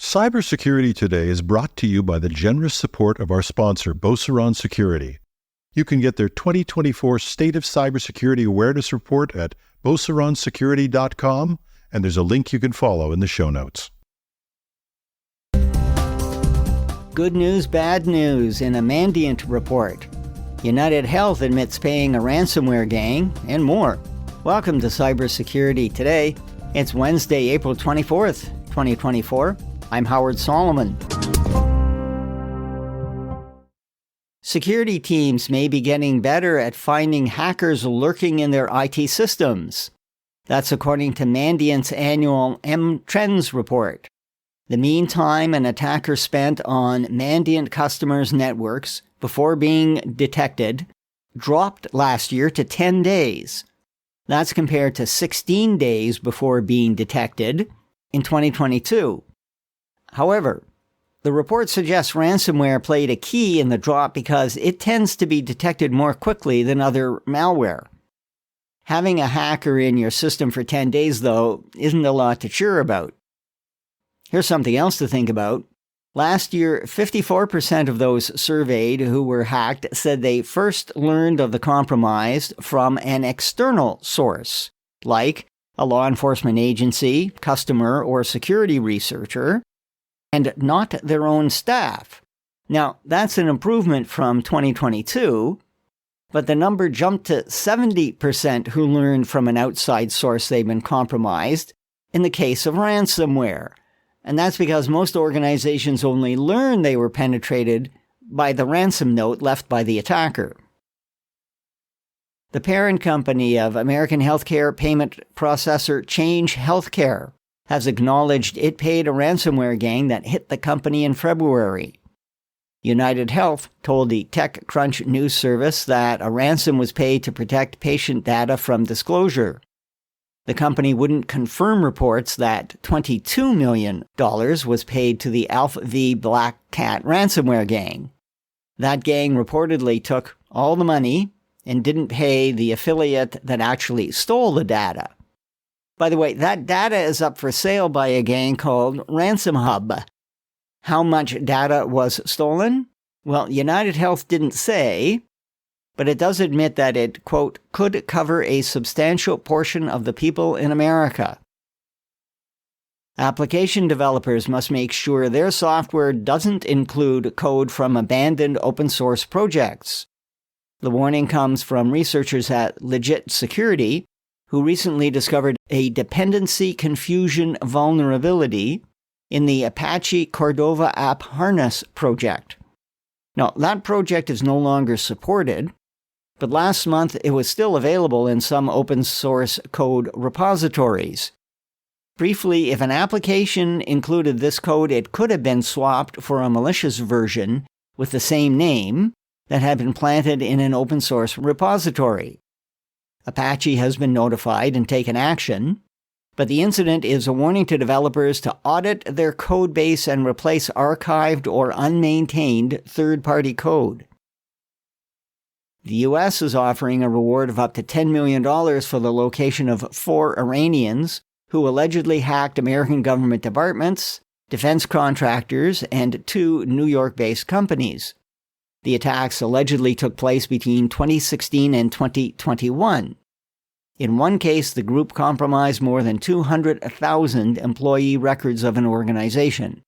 Cybersecurity Today is brought to you by the generous support of our sponsor, Beauceron Security. You can get their 2024 State of Cybersecurity Awareness Report at beauceronsecurity.com, and there's a link you can follow in the show notes. Good news, bad news in a Mandiant report. UnitedHealth admits paying a ransomware gang, and more. Welcome to Cybersecurity Today. It's Wednesday, April 24th, 2024. I'm Howard Solomon. Security teams may be getting better at finding hackers lurking in their IT systems. That's according to Mandiant's annual M-Trends report. The mean time an attacker spent on Mandiant customers' networks before being detected dropped last year to 10 days. That's compared to 16 days before being detected in 2022. However, the report suggests ransomware played a key in the drop because it tends to be detected more quickly than other malware. Having a hacker in your system for 10 days, though, isn't a lot to cheer about. Here's something else to think about. Last year, 54% of those surveyed who were hacked said they first learned of the compromise from an external source, like a law enforcement agency, customer, or security researcher, and not their own staff. Now, that's an improvement from 2022, but the number jumped to 70% who learned from an outside source they've been compromised in the case of ransomware. And that's because most organizations only learned they were penetrated by the ransom note left by the attacker. The parent company of American healthcare payment processor Change Healthcare has acknowledged it paid a ransomware gang that hit the company in February. UnitedHealth told the TechCrunch news service that a ransom was paid to protect patient data from disclosure. The company wouldn't confirm reports that $22 million was paid to the Alpha V Black Cat ransomware gang. That gang reportedly took all the money and didn't pay the affiliate that actually stole the data. By the way, that data is up for sale by a gang called Ransom Hub. How much data was stolen? Well, UnitedHealth didn't say, but it does admit that it, quote, could cover a substantial portion of the people in America. Application developers must make sure their software doesn't include code from abandoned open source projects. The warning comes from researchers at Legit Security, who recently discovered a dependency confusion vulnerability in the Apache Cordova App Harness project. Now, that project is no longer supported, but last month it was still available in some open source code repositories. Briefly, if an application included this code, it could have been swapped for a malicious version with the same name that had been planted in an open source repository. Apache has been notified and taken action, but the incident is a warning to developers to audit their code base and replace archived or unmaintained third-party code. The U.S. is offering a reward of up to $10 million for the location of 4 Iranians who allegedly hacked American government departments, defense contractors, and 2 New York-based companies. The attacks allegedly took place between 2016 and 2021. In one case, the group compromised more than 200,000 employee records of an organization.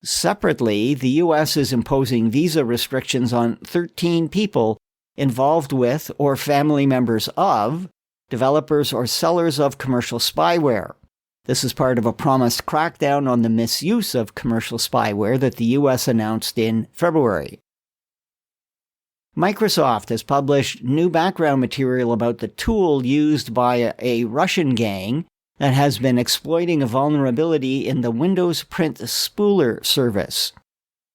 Separately, the U.S. is imposing visa restrictions on 13 people involved with or family members of developers or sellers of commercial spyware. This is part of a promised crackdown on the misuse of commercial spyware that the U.S. announced in February. Microsoft has published new background material about the tool used by a Russian gang that has been exploiting a vulnerability in the Windows Print Spooler service.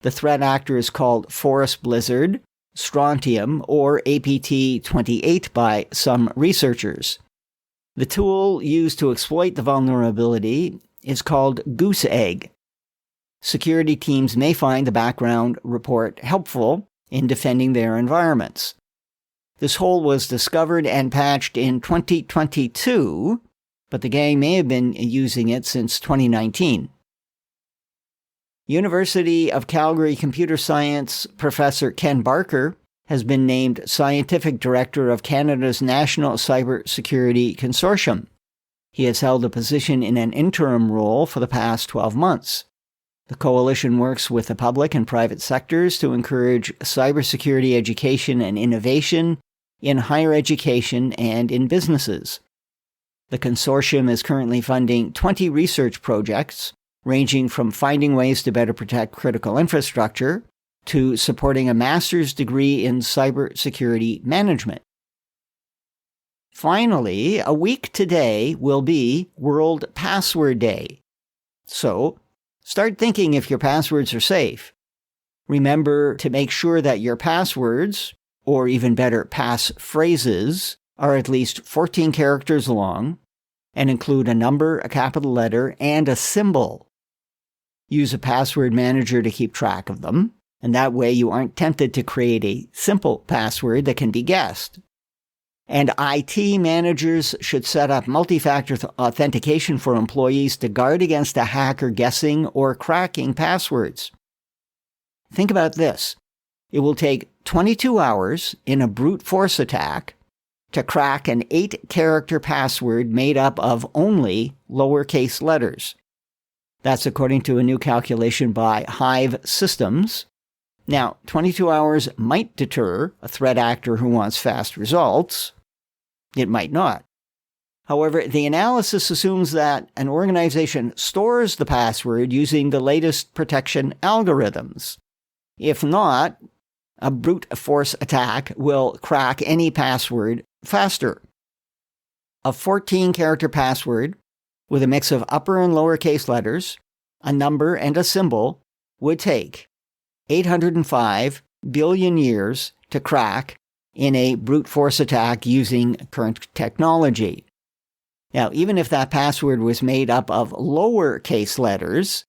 The threat actor is called Forest Blizzard, Strontium, or APT28 by some researchers. The tool used to exploit the vulnerability is called Goose Egg. Security teams may find the background report helpful in defending their environments. This hole was discovered and patched in 2022, but the gang may have been using it since 2019. University of Calgary computer science professor Ken Barker has been named Scientific Director of Canada's National Cybersecurity Consortium. He has held a position in an interim role for the past 12 months. The coalition works with the public and private sectors to encourage cybersecurity education and innovation in higher education and in businesses. The consortium is currently funding 20 research projects, ranging from finding ways to better protect critical infrastructure to supporting a master's degree in cybersecurity management. Finally, a week today will be World Password Day. So, start thinking if your passwords are safe. Remember to make sure that your passwords, or even better, passphrases, are at least 14 characters long and include a number, a capital letter, and a symbol. Use a password manager to keep track of them, and that way you aren't tempted to create a simple password that can be guessed. And IT managers should set up multi-factor authentication for employees to guard against a hacker guessing or cracking passwords. Think about this. It will take 22 hours in a brute force attack to crack an 8-character password made up of only lowercase letters. That's according to a new calculation by Hive Systems. Now, 22 hours might deter a threat actor who wants fast results. It might not. However, the analysis assumes that an organization stores the password using the latest protection algorithms. If not, a brute force attack will crack any password faster. A 14-character password with a mix of upper and lowercase letters, a number, and a symbol would take 805 billion years to crack in a brute force attack using current technology. Now, even if that password was made up of lowercase letters,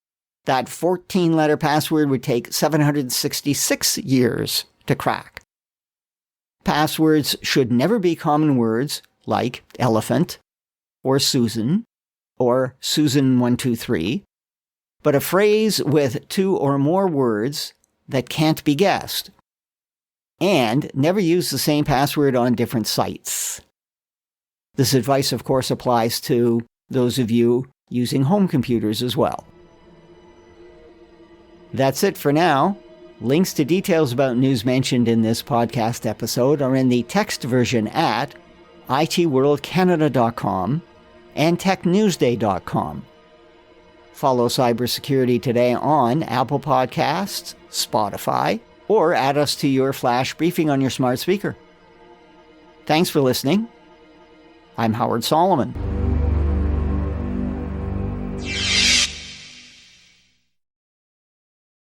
that 14-letter password would take 766 years to crack. Passwords should never be common words like elephant or Susan or Susan123, but a phrase with 2 or more words that can't be guessed. And never use the same password on different sites. This advice, of course, applies to those of you using home computers as well. That's it for now. Links to details about news mentioned in this podcast episode are in the text version at itworldcanada.com and technewsday.com. Follow Cybersecurity Today on Apple Podcasts, Spotify, or add us to your flash briefing on your smart speaker. Thanks for listening. I'm Howard Solomon.